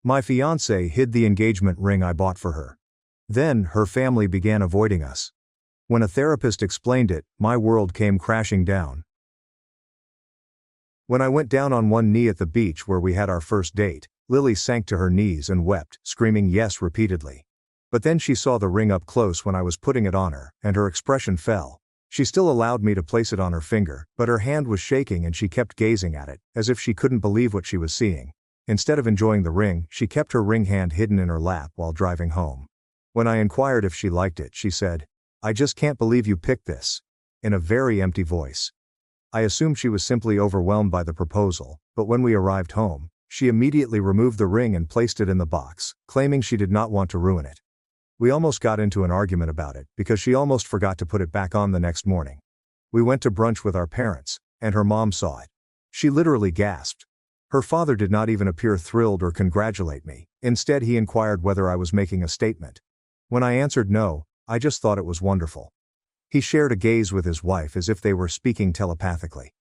My fiancée hid the engagement ring I bought for her. Then, her family began avoiding us. When a therapist explained it, my world came crashing down. When I went down on one knee at the beach where we had our first date, Lily sank to her knees and wept, screaming yes repeatedly. But then she saw the ring up close when I was putting it on her, and her expression fell. She still allowed me to place it on her finger, but her hand was shaking and she kept gazing at it, as if she couldn't believe what she was seeing. Instead of enjoying the ring, she kept her ring hand hidden in her lap while driving home. When I inquired if she liked it, she said, "I just can't believe you picked this," in a very empty voice. I assumed she was simply overwhelmed by the proposal, but when we arrived home, she immediately removed the ring and placed it in the box, claiming she did not want to ruin it. We almost got into an argument about it, because she almost forgot to put it back on the next morning. We went to brunch with our parents, and her mom saw it. She literally gasped. Her father did not even appear thrilled or congratulate me. Instead, he inquired whether I was making a statement. When I answered no, I just thought it was wonderful. He shared a gaze with his wife as if they were speaking telepathically.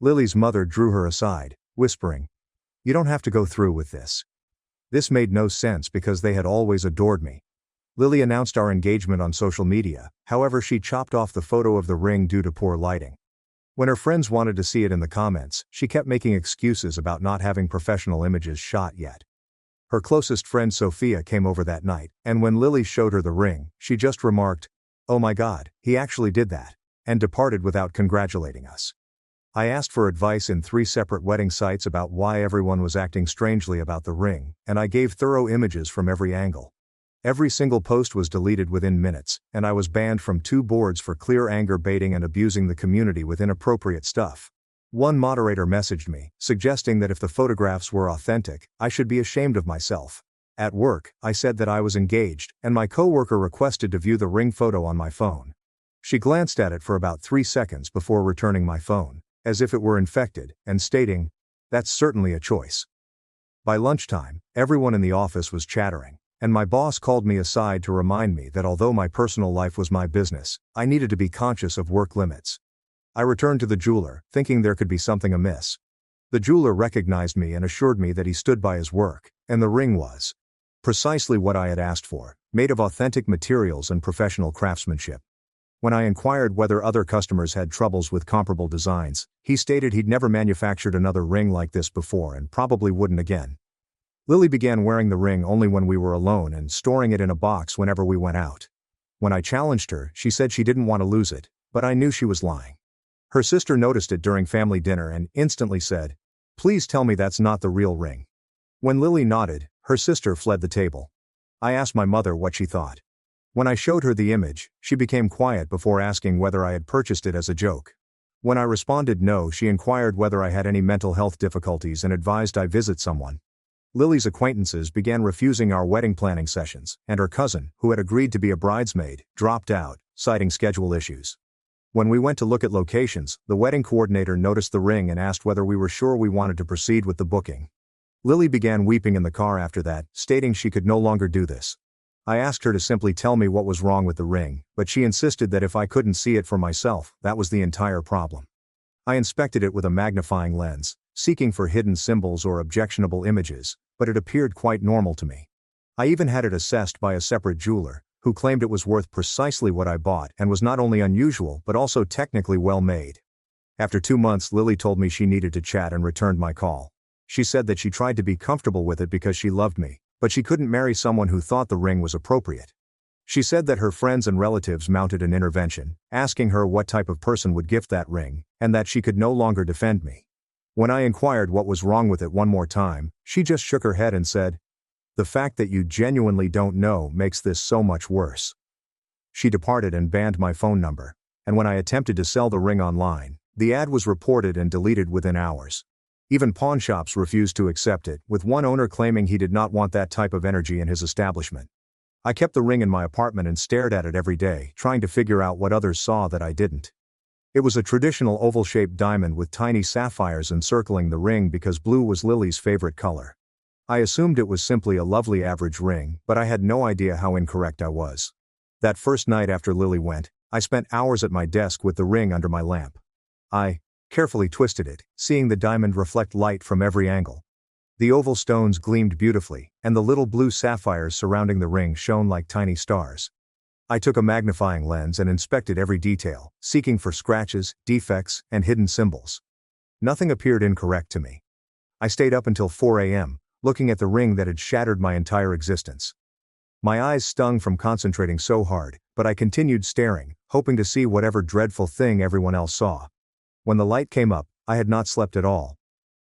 Lily's mother drew her aside, whispering, "You don't have to go through with this." This made no sense because they had always adored me. Lily announced our engagement on social media, however she chopped off the photo of the ring due to poor lighting. When her friends wanted to see it in the comments, she kept making excuses about not having professional images shot yet. Her closest friend Sophia came over that night, and when Lily showed her the ring, she just remarked, "Oh my God, he actually did that," and departed without congratulating us. I asked for advice in 3 separate wedding sites about why everyone was acting strangely about the ring, and I gave thorough images from every angle. Every single post was deleted within minutes, and I was banned from 2 boards for clear anger baiting and abusing the community with inappropriate stuff. One moderator messaged me, suggesting that if the photographs were authentic, I should be ashamed of myself. At work, I said that I was engaged, and my coworker requested to view the ring photo on my phone. She glanced at it for about 3 seconds before returning my phone, as if it were infected, and stating, "That's certainly a choice." By lunchtime, everyone in the office was chattering, and my boss called me aside to remind me that although my personal life was my business, I needed to be conscious of work limits. I returned to the jeweler, thinking there could be something amiss. The jeweler recognized me and assured me that he stood by his work, and the ring was precisely what I had asked for, made of authentic materials and professional craftsmanship. When I inquired whether other customers had troubles with comparable designs, he stated he'd never manufactured another ring like this before and probably wouldn't again. Lily began wearing the ring only when we were alone and storing it in a box whenever we went out. When I challenged her, she said she didn't want to lose it, but I knew she was lying. Her sister noticed it during family dinner and instantly said, "Please tell me that's not the real ring." When Lily nodded, her sister fled the table. I asked my mother what she thought. When I showed her the image, she became quiet before asking whether I had purchased it as a joke. When I responded no, she inquired whether I had any mental health difficulties and advised I visit someone. Lily's acquaintances began refusing our wedding planning sessions, and her cousin, who had agreed to be a bridesmaid, dropped out, citing schedule issues. When we went to look at locations, the wedding coordinator noticed the ring and asked whether we were sure we wanted to proceed with the booking. Lily began weeping in the car after that, stating she could no longer do this. I asked her to simply tell me what was wrong with the ring, but she insisted that if I couldn't see it for myself, that was the entire problem. I inspected it with a magnifying lens, seeking for hidden symbols or objectionable images, but it appeared quite normal to me. I even had it assessed by a separate jeweler, who claimed it was worth precisely what I bought and was not only unusual but also technically well made. After 2 months, Lily told me she needed to chat and returned my call. She said that she tried to be comfortable with it because she loved me, but she couldn't marry someone who thought the ring was appropriate. She said that her friends and relatives mounted an intervention, asking her what type of person would gift that ring, and that she could no longer defend me. When I inquired what was wrong with it one more time, she just shook her head and said, "The fact that you genuinely don't know makes this so much worse." She departed and banned my phone number, and when I attempted to sell the ring online, the ad was reported and deleted within hours. Even pawn shops refused to accept it, with one owner claiming he did not want that type of energy in his establishment. I kept the ring in my apartment and stared at it every day, trying to figure out what others saw that I didn't. It was a traditional oval-shaped diamond with tiny sapphires encircling the ring because blue was Lily's favorite color. I assumed it was simply a lovely average ring, but I had no idea how incorrect I was. That first night after Lily went, I spent hours at my desk with the ring under my lamp. I carefully twisted it, seeing the diamond reflect light from every angle. The oval stones gleamed beautifully, and the little blue sapphires surrounding the ring shone like tiny stars. I took a magnifying lens and inspected every detail, seeking for scratches, defects, and hidden symbols. Nothing appeared incorrect to me. I stayed up until 4 a.m., looking at the ring that had shattered my entire existence. My eyes stung from concentrating so hard, but I continued staring, hoping to see whatever dreadful thing everyone else saw. When the light came up, I had not slept at all.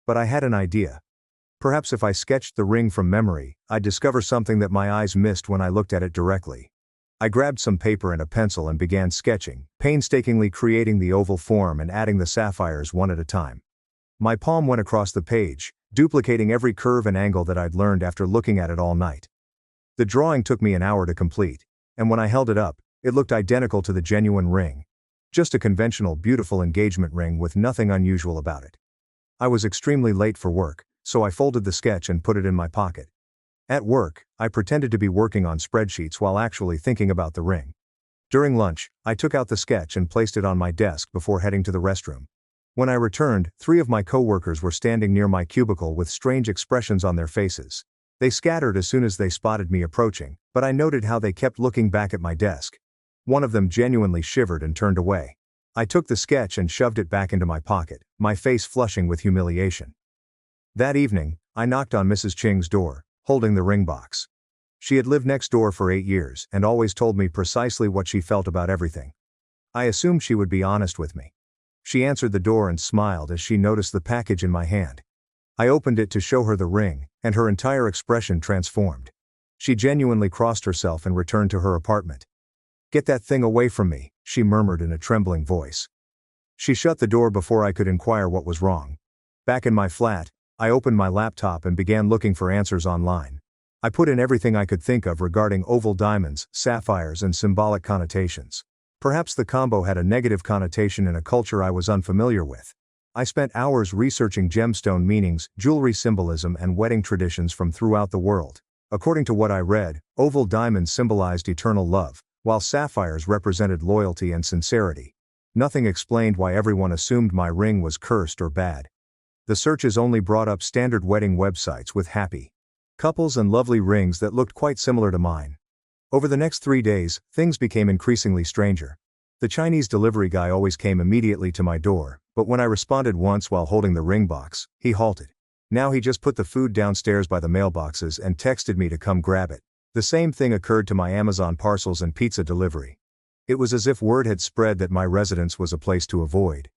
But I had an idea. Perhaps if I sketched the ring from memory, I'd discover something that my eyes missed when I looked at it directly. I grabbed some paper and a pencil and began sketching, painstakingly creating the oval form and adding the sapphires one at a time. My palm went across the page, duplicating every curve and angle that I'd learned after looking at it all night. The drawing took me an hour to complete, and when I held it up, it looked identical to the genuine ring. Just a conventional, beautiful engagement ring with nothing unusual about it. I was extremely late for work, so I folded the sketch and put it in my pocket. At work, I pretended to be working on spreadsheets while actually thinking about the ring. During lunch, I took out the sketch and placed it on my desk before heading to the restroom. When I returned, 3 of my coworkers were standing near my cubicle with strange expressions on their faces. They scattered as soon as they spotted me approaching, but I noted how they kept looking back at my desk. One of them genuinely shivered and turned away. I took the sketch and shoved it back into my pocket, my face flushing with humiliation. That evening, I knocked on Mrs. Ching's door, holding the ring box. She had lived next door for 8 years and always told me precisely what she felt about everything. I assumed she would be honest with me. She answered the door and smiled as she noticed the package in my hand. I opened it to show her the ring, and her entire expression transformed. She genuinely crossed herself and returned to her apartment. "Get that thing away from me," she murmured in a trembling voice. She shut the door before I could inquire what was wrong. Back in my flat, I opened my laptop and began looking for answers online. I put in everything I could think of regarding oval diamonds, sapphires, and symbolic connotations. Perhaps the combo had a negative connotation in a culture I was unfamiliar with. I spent hours researching gemstone meanings, jewelry symbolism, and wedding traditions from throughout the world. According to what I read, oval diamonds symbolized eternal love, while sapphires represented loyalty and sincerity. Nothing explained why everyone assumed my ring was cursed or bad. The searches only brought up standard wedding websites with happy couples and lovely rings that looked quite similar to mine. Over the next 3 days, things became increasingly stranger. The Chinese delivery guy always came immediately to my door, but when I responded once while holding the ring box, he halted. Now he just put the food downstairs by the mailboxes and texted me to come grab it. The same thing occurred to my Amazon parcels and pizza delivery. It was as if word had spread that my residence was a place to avoid.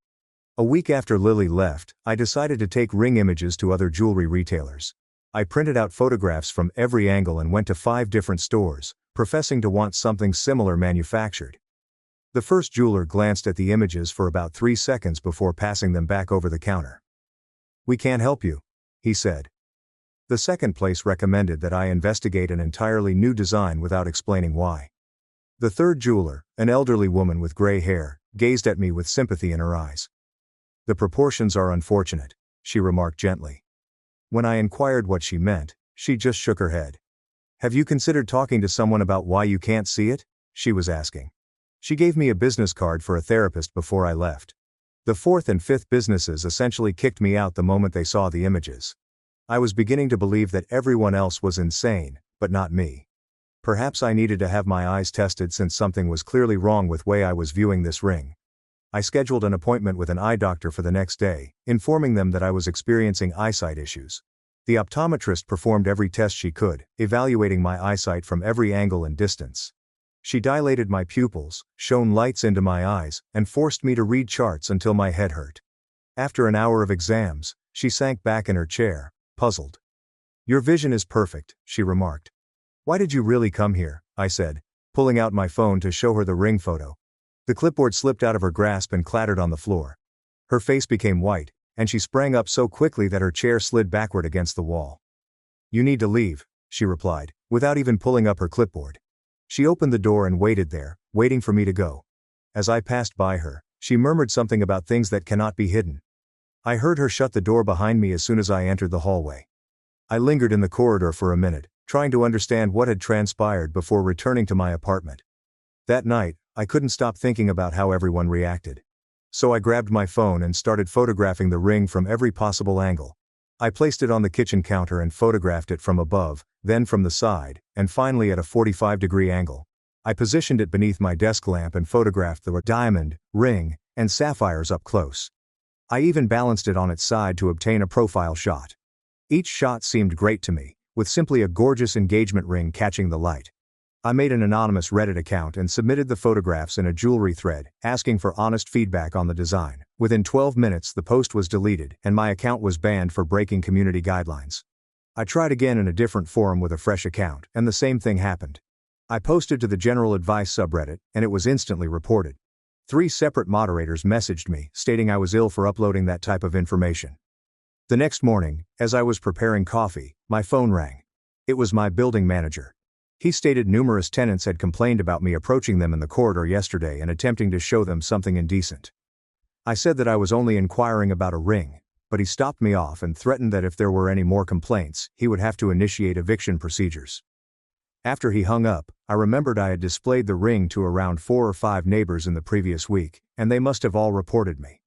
A week after Lily left, I decided to take ring images to other jewelry retailers. I printed out photographs from every angle and went to 5 different stores, professing to want something similar manufactured. The first jeweler glanced at the images for about 3 seconds before passing them back over the counter. "We can't help you," he said. The second place recommended that I investigate an entirely new design without explaining why. The third jeweler, an elderly woman with gray hair, gazed at me with sympathy in her eyes. "The proportions are unfortunate," she remarked gently. When I inquired what she meant, she just shook her head. "Have you considered talking to someone about why you can't see it?" she was asking. She gave me a business card for a therapist before I left. The 4th and 5th businesses essentially kicked me out the moment they saw the images. I was beginning to believe that everyone else was insane, but not me. Perhaps I needed to have my eyes tested since something was clearly wrong with the way I was viewing this ring. I scheduled an appointment with an eye doctor for the next day, informing them that I was experiencing eyesight issues. The optometrist performed every test she could, evaluating my eyesight from every angle and distance. She dilated my pupils, shone lights into my eyes, and forced me to read charts until my head hurt. After an hour of exams, she sank back in her chair, puzzled. "Your vision is perfect," she remarked. "Why did you really come here?" I said, pulling out my phone to show her the ring photo. The clipboard slipped out of her grasp and clattered on the floor. Her face became white, and she sprang up so quickly that her chair slid backward against the wall. "You need to leave," she replied, without even pulling up her clipboard. She opened the door and waited there, waiting for me to go. As I passed by her, she murmured something about things that cannot be hidden. I heard her shut the door behind me as soon as I entered the hallway. I lingered in the corridor for a minute, trying to understand what had transpired before returning to my apartment. That night, I couldn't stop thinking about how everyone reacted. So I grabbed my phone and started photographing the ring from every possible angle. I placed it on the kitchen counter and photographed it from above, then from the side, and finally at a 45-degree angle. I positioned it beneath my desk lamp and photographed the diamond, ring, and sapphires up close. I even balanced it on its side to obtain a profile shot. Each shot seemed great to me, with simply a gorgeous engagement ring catching the light. I made an anonymous Reddit account and submitted the photographs in a jewelry thread, asking for honest feedback on the design. Within 12 minutes, the post was deleted, and my account was banned for breaking community guidelines. I tried again in a different forum with a fresh account, and the same thing happened. I posted to the general advice subreddit, and it was instantly reported. 3 separate moderators messaged me, stating I was ill for uploading that type of information. The next morning, as I was preparing coffee, my phone rang. It was my building manager. He stated numerous tenants had complained about me approaching them in the corridor yesterday and attempting to show them something indecent. I said that I was only inquiring about a ring, but he stopped me off and threatened that if there were any more complaints, he would have to initiate eviction procedures. After he hung up, I remembered I had displayed the ring to around 4 or 5 neighbors in the previous week, and they must have all reported me.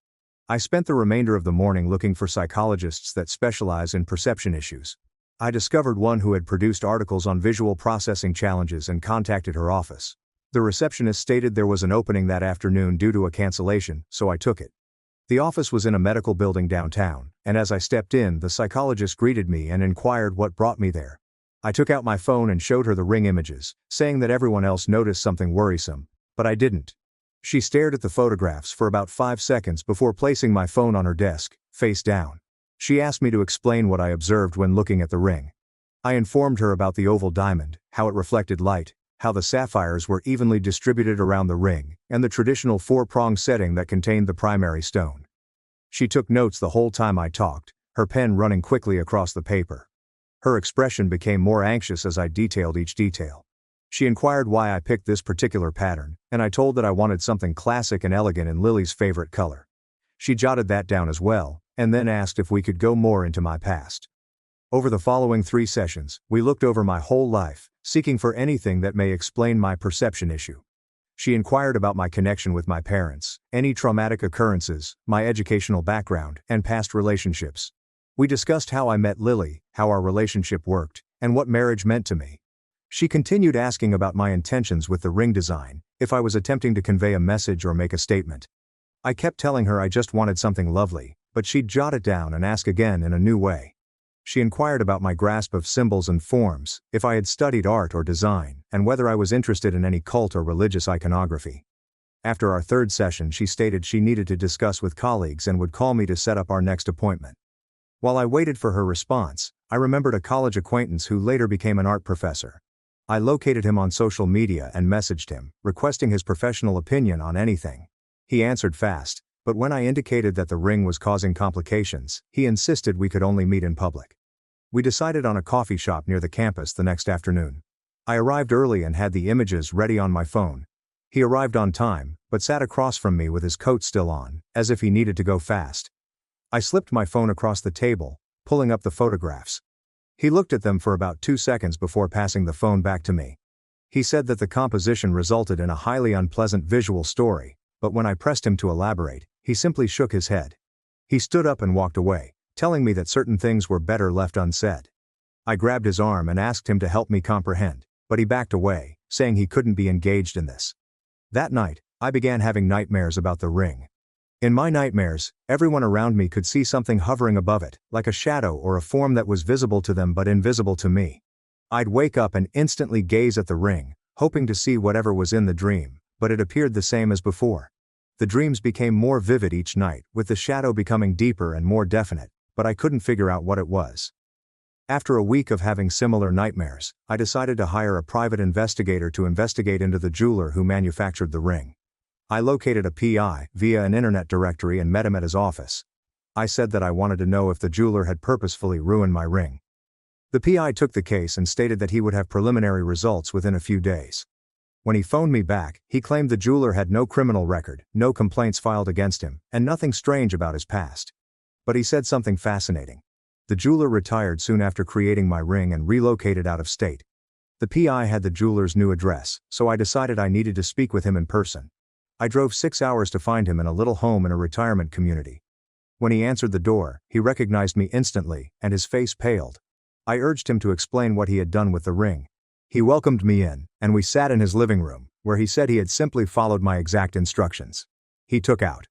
I spent the remainder of the morning looking for psychologists that specialize in perception issues. I discovered one who had produced articles on visual processing challenges and contacted her office. The receptionist stated there was an opening that afternoon due to a cancellation, so I took it. The office was in a medical building downtown, and as I stepped in, the psychologist greeted me and inquired what brought me there. I took out my phone and showed her the ring images, saying that everyone else noticed something worrisome, but I didn't. She stared at the photographs for about 5 seconds before placing my phone on her desk, face down. She asked me to explain what I observed when looking at the ring. I informed her about the oval diamond, how it reflected light, how the sapphires were evenly distributed around the ring, and the traditional 4-prong setting that contained the primary stone. She took notes the whole time I talked, her pen running quickly across the paper. Her expression became more anxious as I detailed each detail. She inquired why I picked this particular pattern, and I told that I wanted something classic and elegant in Lily's favorite color. She jotted that down as well, and then asked if we could go more into my past. Over the following 3 sessions, we looked over my whole life, seeking for anything that may explain my perception issue. She inquired about my connection with my parents, any traumatic occurrences, my educational background, and past relationships. We discussed how I met Lily, how our relationship worked, and what marriage meant to me. She continued asking about my intentions with the ring design, if I was attempting to convey a message or make a statement. I kept telling her I just wanted something lovely, but she'd jot it down and ask again in a new way. She inquired about my grasp of symbols and forms, if I had studied art or design, and whether I was interested in any cult or religious iconography. After our 3rd session, she stated she needed to discuss with colleagues and would call me to set up our next appointment. While I waited for her response, I remembered a college acquaintance who later became an art professor. I located him on social media and messaged him, requesting his professional opinion on anything. He answered fast, but when I indicated that the ring was causing complications, he insisted we could only meet in public. We decided on a coffee shop near the campus the next afternoon. I arrived early and had the images ready on my phone. He arrived on time, but sat across from me with his coat still on, as if he needed to go fast. I slipped my phone across the table, pulling up the photographs. He looked at them for about 2 seconds before passing the phone back to me. He said that the composition resulted in a highly unpleasant visual story, but when I pressed him to elaborate, he simply shook his head. He stood up and walked away, telling me that certain things were better left unsaid. I grabbed his arm and asked him to help me comprehend, but he backed away, saying he couldn't be engaged in this. That night, I began having nightmares about the ring. In my nightmares, everyone around me could see something hovering above it, like a shadow or a form that was visible to them but invisible to me. I'd wake up and instantly gaze at the ring, hoping to see whatever was in the dream, but it appeared the same as before. The dreams became more vivid each night, with the shadow becoming deeper and more definite, but I couldn't figure out what it was. After a week of having similar nightmares, I decided to hire a private investigator to investigate into the jeweler who manufactured the ring. I located a PI via an internet directory and met him at his office. I said that I wanted to know if the jeweler had purposefully ruined my ring. The PI took the case and stated that he would have preliminary results within a few days. When he phoned me back, he claimed the jeweler had no criminal record, no complaints filed against him, and nothing strange about his past. But he said something fascinating. The jeweler retired soon after creating my ring and relocated out of state. The PI had the jeweler's new address, so I decided I needed to speak with him in person. I drove 6 hours to find him in a little home in a retirement community. When he answered the door, he recognized me instantly, and his face paled. I urged him to explain what he had done with the ring. He welcomed me in, and we sat in his living room, where he said he had simply followed my exact instructions. He took out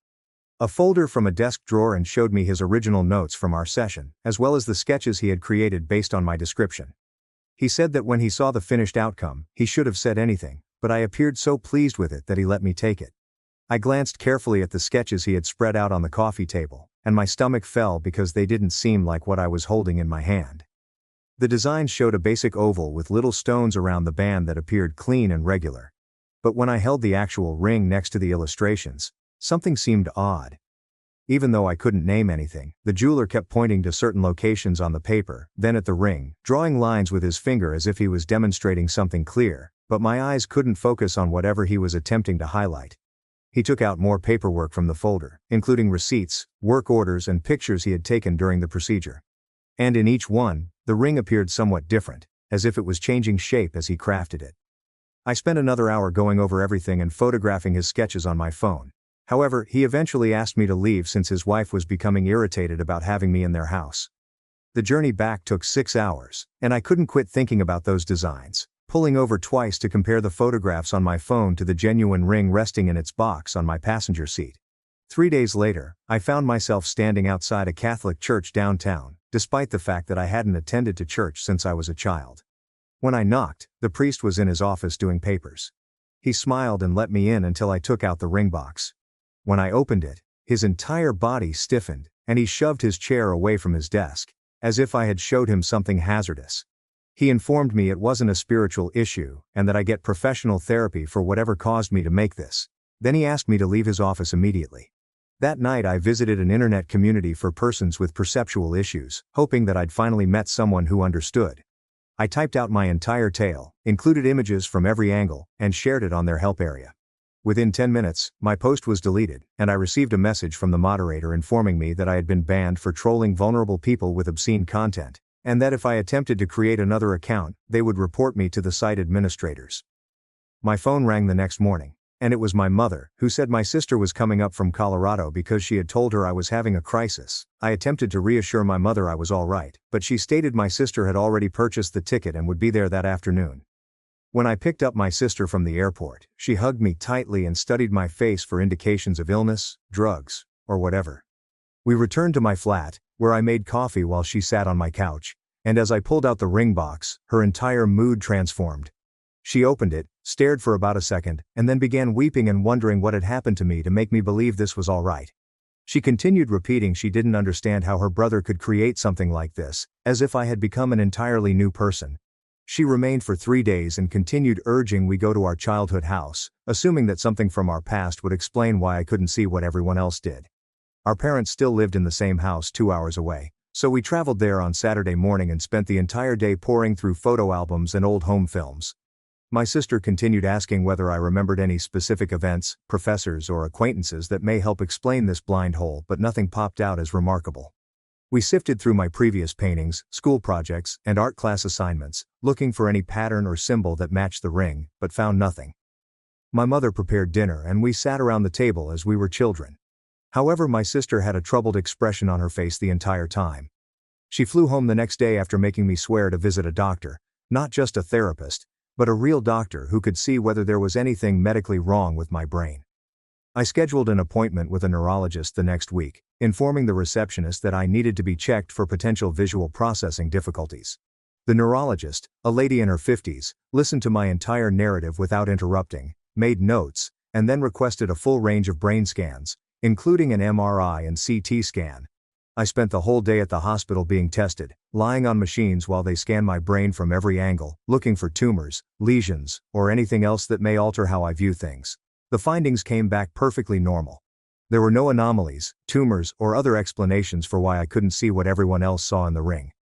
a folder from a desk drawer and showed me his original notes from our session, as well as the sketches he had created based on my description. He said that when he saw the finished outcome, he should have said anything, but I appeared so pleased with it that he let me take it. I glanced carefully at the sketches he had spread out on the coffee table, and my stomach fell because they didn't seem like what I was holding in my hand. The design showed a basic oval with little stones around the band that appeared clean and regular. But when I held the actual ring next to the illustrations, something seemed odd. Even though I couldn't name anything, the jeweler kept pointing to certain locations on the paper, then at the ring, drawing lines with his finger as if he was demonstrating something clear, but my eyes couldn't focus on whatever he was attempting to highlight. He took out more paperwork from the folder, including receipts, work orders, and pictures he had taken during the procedure. And in each one, the ring appeared somewhat different, as if it was changing shape as he crafted it. I spent another hour going over everything and photographing his sketches on my phone. However, he eventually asked me to leave since his wife was becoming irritated about having me in their house. The journey back took 6 hours, and I couldn't quit thinking about those designs, pulling over twice to compare the photographs on my phone to the genuine ring resting in its box on my passenger seat. 3 days later, I found myself standing outside a Catholic church downtown, despite the fact that I hadn't attended to church since I was a child. When I knocked, the priest was in his office doing papers. He smiled and let me in until I took out the ring box. When I opened it, his entire body stiffened, and he shoved his chair away from his desk, as if I had showed him something hazardous. He informed me it wasn't a spiritual issue, and that I get professional therapy for whatever caused me to make this. Then he asked me to leave his office immediately. That night I visited an internet community for persons with perceptual issues, hoping that I'd finally met someone who understood. I typed out my entire tale, included images from every angle, and shared it on their help area. Within 10 minutes, my post was deleted, and I received a message from the moderator informing me that I had been banned for trolling vulnerable people with obscene content, and that if I attempted to create another account, they would report me to the site administrators. My phone rang the next morning, and it was my mother, who said my sister was coming up from Colorado because she had told her I was having a crisis. I attempted to reassure my mother I was all right, but she stated my sister had already purchased the ticket and would be there that afternoon. When I picked up my sister from the airport, she hugged me tightly and studied my face for indications of illness, drugs, or whatever. We returned to my flat, where I made coffee while she sat on my couch, and as I pulled out the ring box, her entire mood transformed. She opened it, stared for about a second, and then began weeping and wondering what had happened to me to make me believe this was all right. She continued repeating she didn't understand how her brother could create something like this, as if I had become an entirely new person. She remained for 3 days and continued urging we go to our childhood house, assuming that something from our past would explain why I couldn't see what everyone else did. Our parents still lived in the same house 2 hours away, so we traveled there on Saturday morning and spent the entire day poring through photo albums and old home films. My sister continued asking whether I remembered any specific events, professors, or acquaintances that may help explain this blind hole, but nothing popped out as remarkable. We sifted through my previous paintings, school projects, and art class assignments, looking for any pattern or symbol that matched the ring, but found nothing. My mother prepared dinner and we sat around the table as we were children. However, my sister had a troubled expression on her face the entire time. She flew home the next day after making me swear to visit a doctor, not just a therapist, but a real doctor who could see whether there was anything medically wrong with my brain. I scheduled an appointment with a neurologist the next week, informing the receptionist that I needed to be checked for potential visual processing difficulties. The neurologist, a lady in her 50s, listened to my entire narrative without interrupting, made notes, and then requested a full range of brain scans, including an MRI and CT scan. I spent the whole day at the hospital being tested, lying on machines while they scanned my brain from every angle, looking for tumors, lesions, or anything else that may alter how I view things. The findings came back perfectly normal. There were no anomalies, tumors, or other explanations for why I couldn't see what everyone else saw in the ring.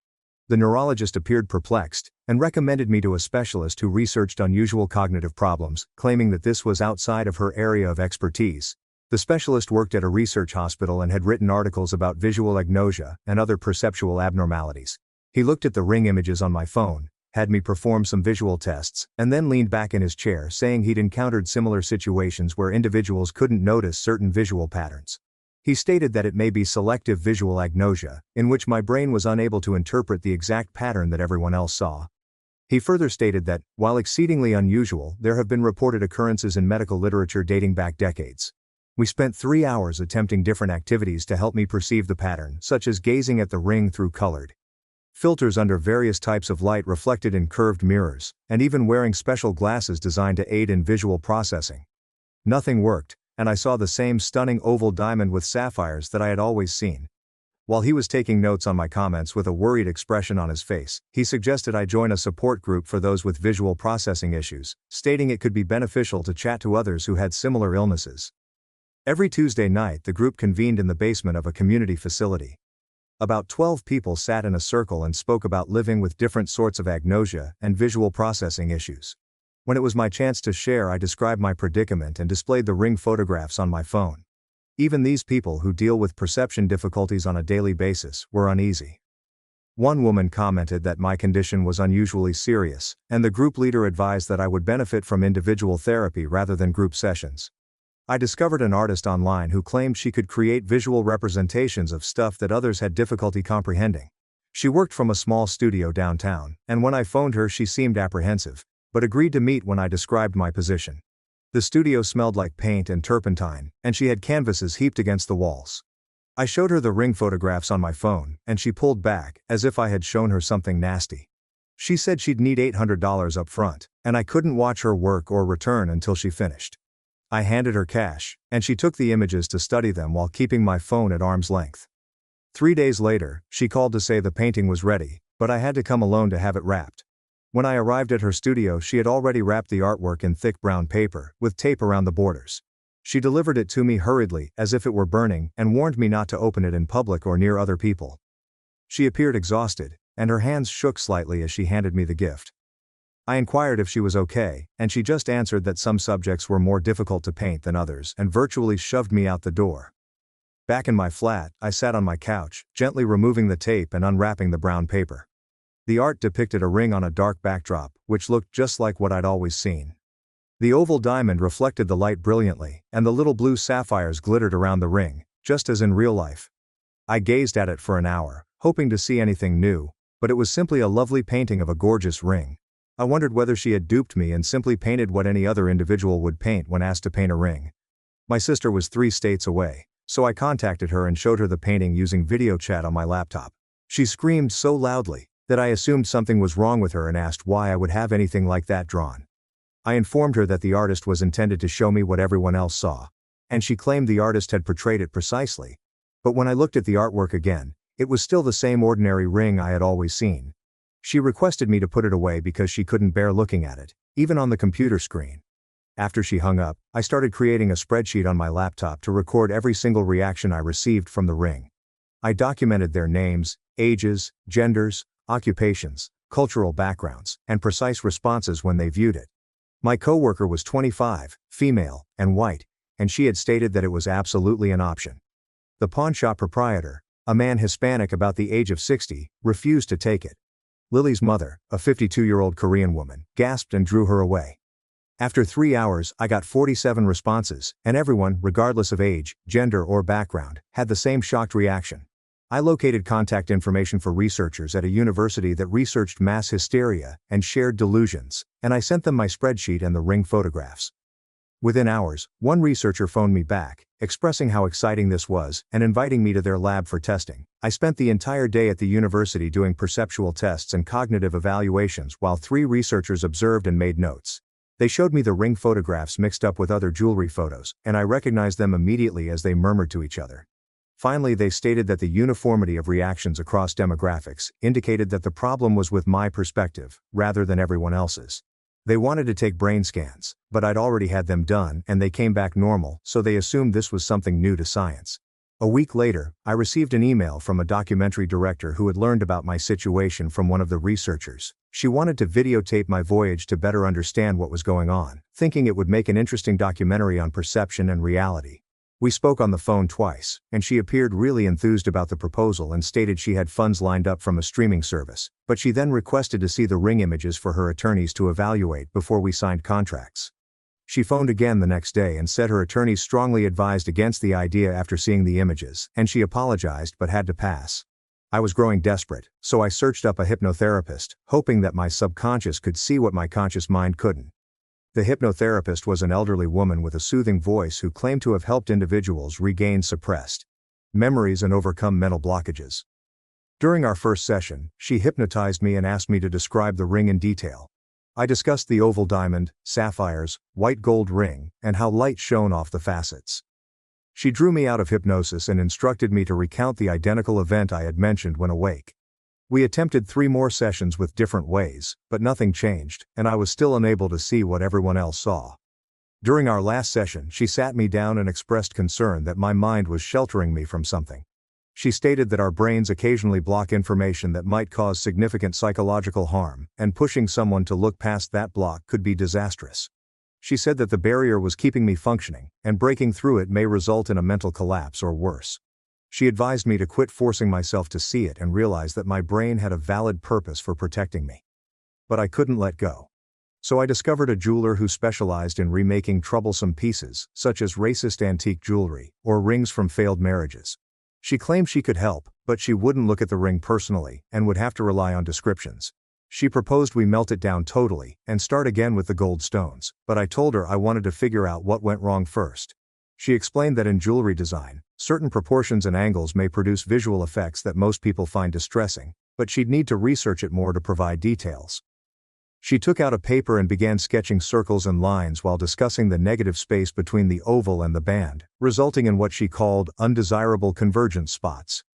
The neurologist appeared perplexed, and recommended me to a specialist who researched unusual cognitive problems, claiming that this was outside of her area of expertise. The specialist worked at a research hospital and had written articles about visual agnosia and other perceptual abnormalities. He looked at the ring images on my phone, had me perform some visual tests, and then leaned back in his chair saying he'd encountered similar situations where individuals couldn't notice certain visual patterns. He stated that it may be selective visual agnosia, in which my brain was unable to interpret the exact pattern that everyone else saw. He further stated that, while exceedingly unusual, there have been reported occurrences in medical literature dating back decades. We spent 3 hours attempting different activities to help me perceive the pattern, such as gazing at the ring through colored filters under various types of light reflected in curved mirrors, and even wearing special glasses designed to aid in visual processing. Nothing worked, and I saw the same stunning oval diamond with sapphires that I had always seen. While he was taking notes on my comments with a worried expression on his face, he suggested I join a support group for those with visual processing issues, stating it could be beneficial to chat to others who had similar illnesses. Every Tuesday night, the group convened in the basement of a community facility. About 12 people sat in a circle and spoke about living with different sorts of agnosia and visual processing issues. When it was my chance to share, I described my predicament and displayed the ring photographs on my phone. Even these people who deal with perception difficulties on a daily basis were uneasy. One woman commented that my condition was unusually serious, and the group leader advised that I would benefit from individual therapy rather than group sessions. I discovered an artist online who claimed she could create visual representations of stuff that others had difficulty comprehending. She worked from a small studio downtown, and when I phoned her she seemed apprehensive, but agreed to meet when I described my position. The studio smelled like paint and turpentine, and she had canvases heaped against the walls. I showed her the ring photographs on my phone, and she pulled back, as if I had shown her something nasty. She said she'd need $800 up front, and I couldn't watch her work or return until she finished. I handed her cash, and she took the images to study them while keeping my phone at arm's length. 3 days later, she called to say the painting was ready, but I had to come alone to have it wrapped. When I arrived at her studio, she had already wrapped the artwork in thick brown paper, with tape around the borders. She delivered it to me hurriedly, as if it were burning, and warned me not to open it in public or near other people. She appeared exhausted, and her hands shook slightly as she handed me the gift. I inquired if she was okay, and she just answered that some subjects were more difficult to paint than others and virtually shoved me out the door. Back in my flat, I sat on my couch, gently removing the tape and unwrapping the brown paper. The art depicted a ring on a dark backdrop, which looked just like what I'd always seen. The oval diamond reflected the light brilliantly, and the little blue sapphires glittered around the ring, just as in real life. I gazed at it for an hour, hoping to see anything new, but it was simply a lovely painting of a gorgeous ring. I wondered whether she had duped me and simply painted what any other individual would paint when asked to paint a ring. My sister was 3 states away, so I contacted her and showed her the painting using video chat on my laptop. She screamed so loudly that I assumed something was wrong with her and asked why I would have anything like that drawn. I informed her that the artist was intended to show me what everyone else saw, and she claimed the artist had portrayed it precisely. But when I looked at the artwork again, it was still the same ordinary ring I had always seen. She requested me to put it away because she couldn't bear looking at it, even on the computer screen. After she hung up, I started creating a spreadsheet on my laptop to record every single reaction I received from the ring. I documented their names, ages, genders, occupations, cultural backgrounds, and precise responses when they viewed it. My coworker was 25, female, and white, and she had stated that it was absolutely an option. The pawnshop proprietor, a man Hispanic about the age of 60, refused to take it. Lily's mother, a 52-year-old Korean woman, gasped and drew her away. After 3 hours, I got 47 responses, and everyone, regardless of age, gender, or background, had the same shocked reaction. I located contact information for researchers at a university that researched mass hysteria and shared delusions, and I sent them my spreadsheet and the ring photographs. Within hours, one researcher phoned me back, expressing how exciting this was and inviting me to their lab for testing. I spent the entire day at the university doing perceptual tests and cognitive evaluations while 3 researchers observed and made notes. They showed me the ring photographs mixed up with other jewelry photos, and I recognized them immediately as they murmured to each other. Finally, they stated that the uniformity of reactions across demographics indicated that the problem was with my perspective, rather than everyone else's. They wanted to take brain scans, but I'd already had them done and they came back normal, so they assumed this was something new to science. A week later, I received an email from a documentary director who had learned about my situation from one of the researchers. She wanted to videotape my voyage to better understand what was going on, thinking it would make an interesting documentary on perception and reality. We spoke on the phone twice, and she appeared really enthused about the proposal and stated she had funds lined up from a streaming service, but she then requested to see the ring images for her attorneys to evaluate before we signed contracts. She phoned again the next day and said her attorneys strongly advised against the idea after seeing the images, and she apologized but had to pass. I was growing desperate, so I searched up a hypnotherapist, hoping that my subconscious could see what my conscious mind couldn't. The hypnotherapist was an elderly woman with a soothing voice who claimed to have helped individuals regain suppressed memories and overcome mental blockages. During our first session, she hypnotized me and asked me to describe the ring in detail. I discussed the oval diamond, sapphires, white gold ring, and how light shone off the facets. She drew me out of hypnosis and instructed me to recount the identical event I had mentioned when awake. We attempted 3 more sessions with different ways, but nothing changed, and I was still unable to see what everyone else saw. During our last session, she sat me down and expressed concern that my mind was sheltering me from something. She stated that our brains occasionally block information that might cause significant psychological harm, and pushing someone to look past that block could be disastrous. She said that the barrier was keeping me functioning, and breaking through it may result in a mental collapse or worse. She advised me to quit forcing myself to see it and realize that my brain had a valid purpose for protecting me. But I couldn't let go. So I discovered a jeweler who specialized in remaking troublesome pieces, such as racist antique jewelry, or rings from failed marriages. She claimed she could help, but she wouldn't look at the ring personally, and would have to rely on descriptions. She proposed we melt it down totally, and start again with the gold stones, but I told her I wanted to figure out what went wrong first. She explained that in jewelry design, certain proportions and angles may produce visual effects that most people find distressing, but she'd need to research it more to provide details. She took out a paper and began sketching circles and lines while discussing the negative space between the oval and the band, resulting in what she called undesirable convergence spots.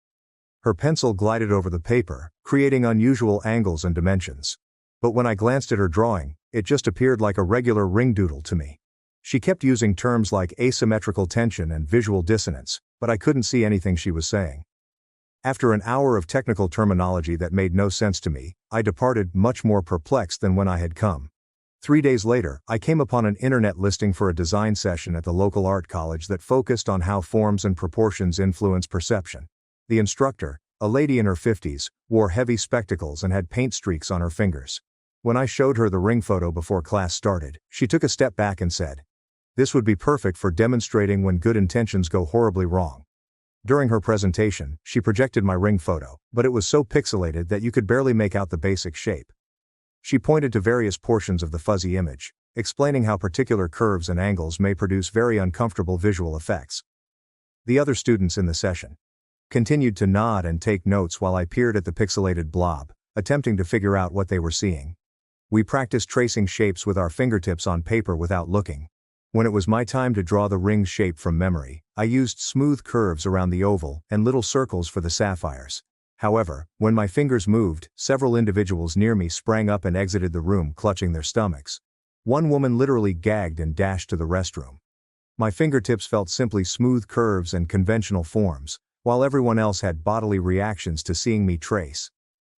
Her pencil glided over the paper, creating unusual angles and dimensions. But when I glanced at her drawing, it just appeared like a regular ring doodle to me. She kept using terms like asymmetrical tension and visual dissonance, but I couldn't see anything she was saying. After an hour of technical terminology that made no sense to me, I departed much more perplexed than when I had come. 3 days later, I came upon an internet listing for a design session at the local art college that focused on how forms and proportions influence perception. The instructor, a lady in her 50s, wore heavy spectacles and had paint streaks on her fingers. When I showed her the ring photo before class started, she took a step back and said, "This would be perfect for demonstrating when good intentions go horribly wrong." During her presentation, she projected my ring photo, but it was so pixelated that you could barely make out the basic shape. She pointed to various portions of the fuzzy image, explaining how particular curves and angles may produce very uncomfortable visual effects. The other students in the session continued to nod and take notes while I peered at the pixelated blob, attempting to figure out what they were seeing. We practiced tracing shapes with our fingertips on paper without looking. When it was my time to draw the ring's shape from memory, I used smooth curves around the oval and little circles for the sapphires. However, when my fingers moved, several individuals near me sprang up and exited the room clutching their stomachs. One woman literally gagged and dashed to the restroom. My fingertips felt simply smooth curves and conventional forms, while everyone else had bodily reactions to seeing me trace.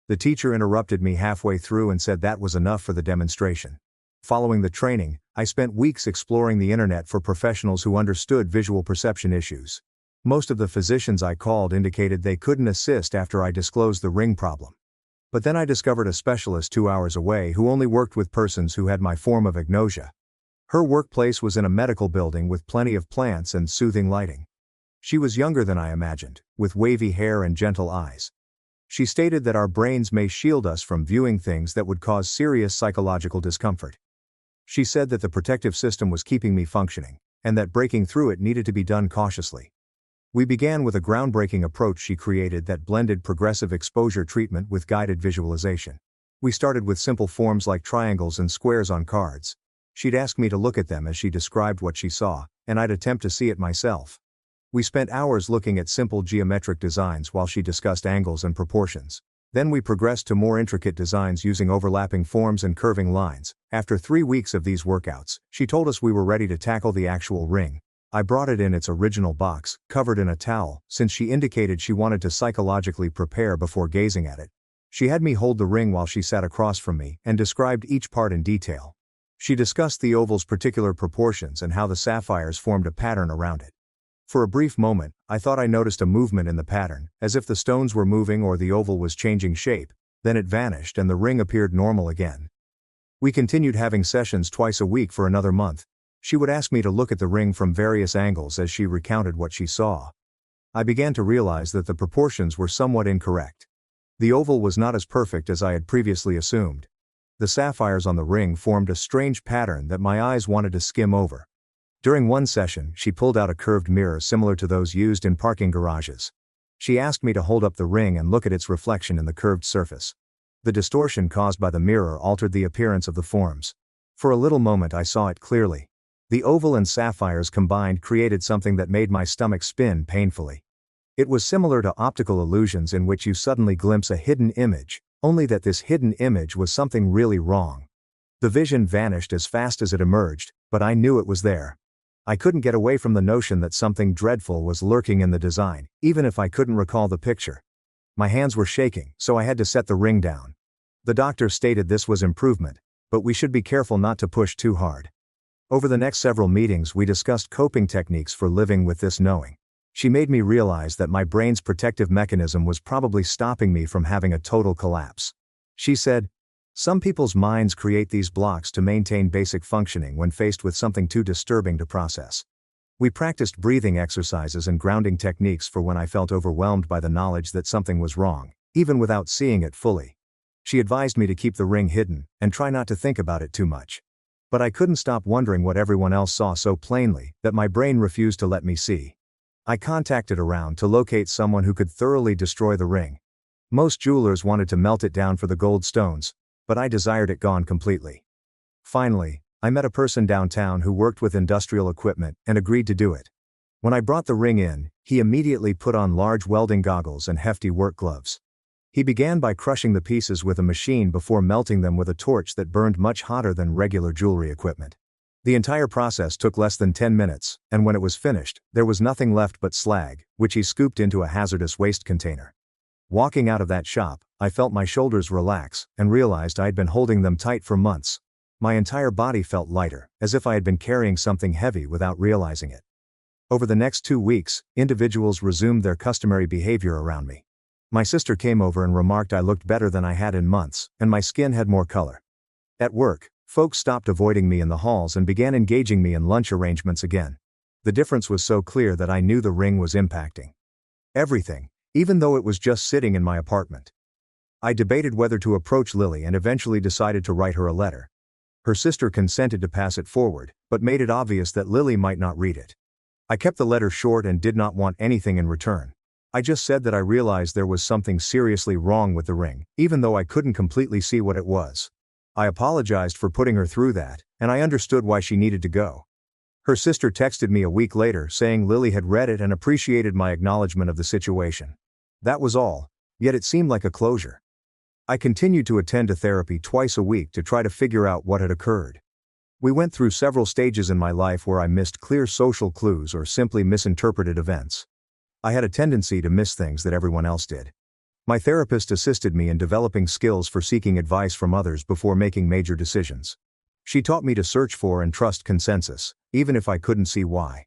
The teacher interrupted me halfway through and said that was enough for the demonstration. Following the training, I spent weeks exploring the internet for professionals who understood visual perception issues. Most of the physicians I called indicated they couldn't assist after I disclosed the ring problem. But then I discovered a specialist 2 hours away who only worked with persons who had my form of agnosia. Her workplace was in a medical building with plenty of plants and soothing lighting. She was younger than I imagined, with wavy hair and gentle eyes. She stated that our brains may shield us from viewing things that would cause serious psychological discomfort. She said that the protective system was keeping me functioning, and that breaking through it needed to be done cautiously. We began with a groundbreaking approach she created that blended progressive exposure treatment with guided visualization. We started with simple forms like triangles and squares on cards. She'd ask me to look at them as she described what she saw, and I'd attempt to see it myself. We spent hours looking at simple geometric designs while she discussed angles and proportions. Then we progressed to more intricate designs using overlapping forms and curving lines. After 3 weeks of these workouts, she told us we were ready to tackle the actual ring. I brought it in its original box, covered in a towel, since she indicated she wanted to psychologically prepare before gazing at it. She had me hold the ring while she sat across from me and described each part in detail. She discussed the oval's particular proportions and how the sapphires formed a pattern around it. For a brief moment, I thought I noticed a movement in the pattern, as if the stones were moving or the oval was changing shape. Then it vanished and the ring appeared normal again. We continued having sessions twice a week for another month. She would ask me to look at the ring from various angles as she recounted what she saw. I began to realize that the proportions were somewhat incorrect. The oval was not as perfect as I had previously assumed. The sapphires on the ring formed a strange pattern that my eyes wanted to skim over. During one session, she pulled out a curved mirror similar to those used in parking garages. She asked me to hold up the ring and look at its reflection in the curved surface. The distortion caused by the mirror altered the appearance of the forms. For a little moment I saw it clearly. The oval and sapphires combined created something that made my stomach spin painfully. It was similar to optical illusions in which you suddenly glimpse a hidden image, only that this hidden image was something really wrong. The vision vanished as fast as it emerged, but I knew it was there. I couldn't get away from the notion that something dreadful was lurking in the design, even if I couldn't recall the picture. My hands were shaking, so I had to set the ring down. The doctor stated this was improvement, but we should be careful not to push too hard. Over the next several meetings we discussed coping techniques for living with this knowing. She made me realize that my brain's protective mechanism was probably stopping me from having a total collapse. She said, "Some people's minds create these blocks to maintain basic functioning when faced with something too disturbing to process." We practiced breathing exercises and grounding techniques for when I felt overwhelmed by the knowledge that something was wrong, even without seeing it fully. She advised me to keep the ring hidden, and try not to think about it too much. But I couldn't stop wondering what everyone else saw so plainly, that my brain refused to let me see. I contacted around to locate someone who could thoroughly destroy the ring. Most jewelers wanted to melt it down for the gold stones, but I desired it gone completely. Finally, I met a person downtown who worked with industrial equipment and agreed to do it. When I brought the ring in, he immediately put on large welding goggles and hefty work gloves. He began by crushing the pieces with a machine before melting them with a torch that burned much hotter than regular jewelry equipment. The entire process took less than 10 minutes, and when it was finished, there was nothing left but slag, which he scooped into a hazardous waste container. Walking out of that shop, I felt my shoulders relax, and realized I'd been holding them tight for months. My entire body felt lighter, as if I had been carrying something heavy without realizing it. Over the next 2 weeks, individuals resumed their customary behavior around me. My sister came over and remarked I looked better than I had in months, and my skin had more color. At work, folks stopped avoiding me in the halls and began engaging me in lunch arrangements again. The difference was so clear that I knew the ring was impacting everything, even though it was just sitting in my apartment. I debated whether to approach Lily and eventually decided to write her a letter. Her sister consented to pass it forward, but made it obvious that Lily might not read it. I kept the letter short and did not want anything in return. I just said that I realized there was something seriously wrong with the ring, even though I couldn't completely see what it was. I apologized for putting her through that, and I understood why she needed to go. Her sister texted me a week later saying Lily had read it and appreciated my acknowledgement of the situation. That was all, yet it seemed like a closure. I continued to attend to therapy twice a week to try to figure out what had occurred. We went through several stages in my life where I missed clear social clues or simply misinterpreted events. I had a tendency to miss things that everyone else did. My therapist assisted me in developing skills for seeking advice from others before making major decisions. She taught me to search for and trust consensus, even if I couldn't see why.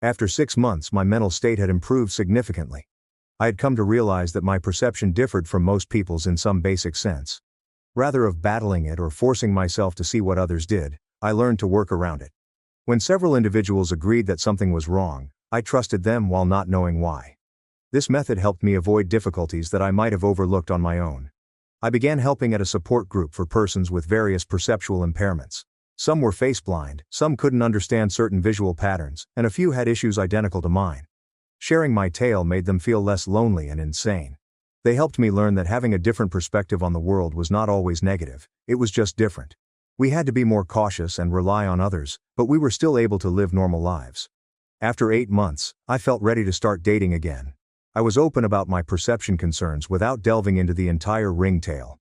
After 6 months, my mental state had improved significantly. I had come to realize that my perception differed from most people's in some basic sense. Rather of battling it or forcing myself to see what others did, I learned to work around it. When several individuals agreed that something was wrong, I trusted them while not knowing why. This method helped me avoid difficulties that I might have overlooked on my own. I began helping at a support group for persons with various perceptual impairments. Some were face-blind, some couldn't understand certain visual patterns, and a few had issues identical to mine. Sharing my tale made them feel less lonely and insane. They helped me learn that having a different perspective on the world was not always negative, it was just different. We had to be more cautious and rely on others, but we were still able to live normal lives. After 8 months, I felt ready to start dating again. I was open about my perception concerns without delving into the entire ring tale.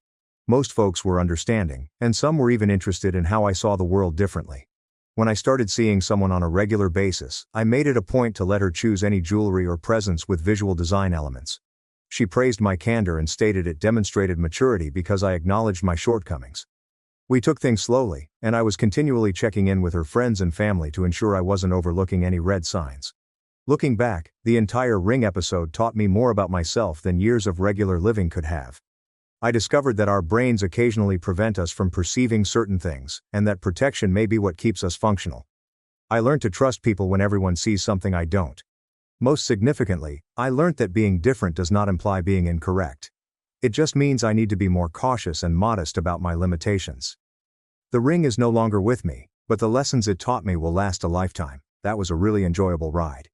Most folks were understanding, and some were even interested in how I saw the world differently. When I started seeing someone on a regular basis, I made it a point to let her choose any jewelry or presents with visual design elements. She praised my candor and stated it demonstrated maturity because I acknowledged my shortcomings. We took things slowly, and I was continually checking in with her friends and family to ensure I wasn't overlooking any red signs. Looking back, the entire ring episode taught me more about myself than years of regular living could have. I discovered that our brains occasionally prevent us from perceiving certain things, and that protection may be what keeps us functional. I learned to trust people when everyone sees something I don't. Most significantly, I learned that being different does not imply being incorrect. It just means I need to be more cautious and modest about my limitations. The ring is no longer with me, but the lessons it taught me will last a lifetime. That was a really enjoyable ride.